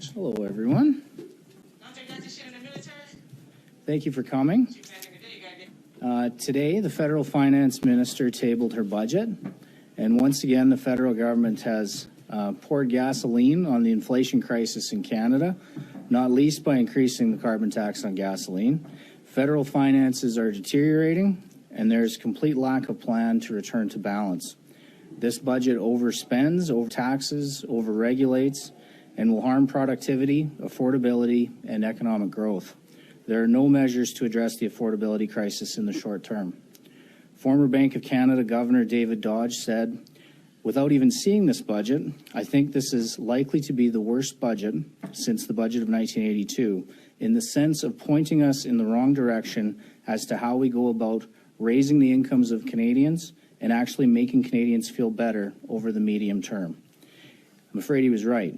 Hello, everyone. Thank you for coming. Today, the federal finance minister tabled her budget, and once again, the federal government has poured gasoline on the inflation crisis in Canada, not least by increasing the carbon tax on gasoline. Federal finances are deteriorating, and there's complete lack of plan to return to balance. This budget overspends, overtaxes, overregulates, and will harm productivity, affordability, and economic growth. There are no measures to address the affordability crisis in the short term. Former Bank of Canada Governor David Dodge said, "Without even seeing this budget, I think this is likely to be the worst budget since the budget of 1982, in the sense of pointing us in the wrong direction as to how we go about raising the incomes of Canadians and actually making Canadians feel better over the medium term." I'm afraid he was right.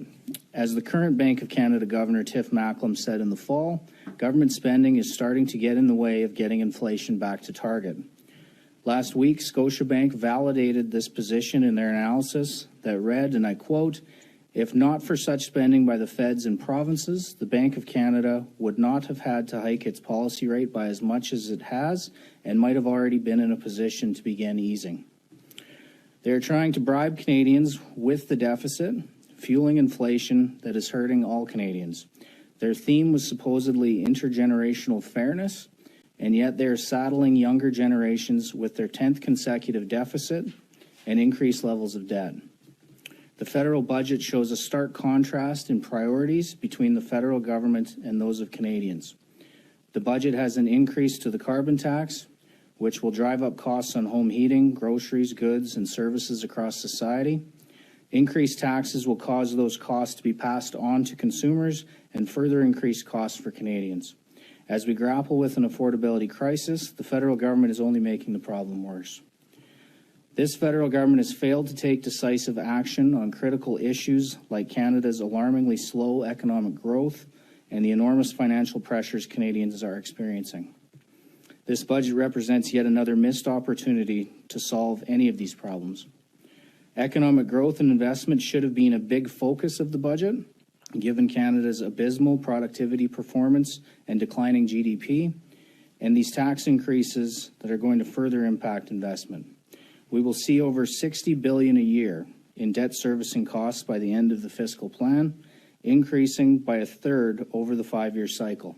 As the current Bank of Canada Governor Tiff Macklem said in the fall, government spending is starting to get in the way of getting inflation back to target. Last week, Scotiabank validated this position in their analysis that read, and I quote, "If not for such spending by the feds and provinces, the Bank of Canada would not have had to hike its policy rate by as much as it has and might have already been in a position to begin easing." They are trying to bribe Canadians with the deficit, fueling inflation that is hurting all Canadians. Their theme was supposedly intergenerational fairness, and yet they are saddling younger generations with their 10th consecutive deficit and increased levels of debt. The federal budget shows a stark contrast in priorities between the federal government and those of Canadians. The budget has an increase to the carbon tax, which will drive up costs on home heating, groceries, goods, and services across society. Increased taxes will cause those costs to be passed on to consumers and further increase costs for Canadians. As we grapple with an affordability crisis, the federal government is only making the problem worse. This federal government has failed to take decisive action on critical issues like Canada's alarmingly slow economic growth and the enormous financial pressures Canadians are experiencing. This budget represents yet another missed opportunity to solve any of these problems. Economic growth and investment should have been a big focus of the budget, given Canada's abysmal productivity performance and declining GDP, and these tax increases that are going to further impact investment. We will see over $60 billion a year in debt servicing costs by the end of the fiscal plan, increasing by a third over the 5-year cycle,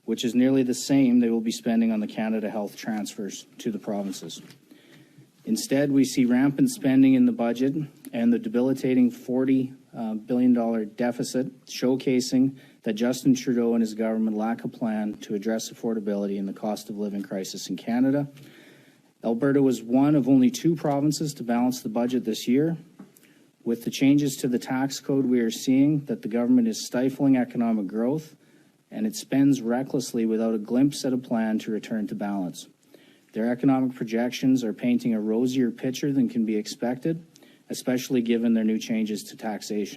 which is nearly the same they will be spending on the Canada Health transfers to the provinces. Instead, we see rampant spending in the budget and the debilitating $40 billion deficit, showcasing that Justin Trudeau and his government lack a plan to address affordability and the cost of living crisis in Canada. Alberta was one of only 2 provinces to balance the budget this year. With the changes to the tax code, we are seeing that the government is stifling economic growth, and it spends recklessly without a glimpse at a plan to return to balance. Their economic projections are painting a rosier picture than can be expected, especially given their new changes to taxation.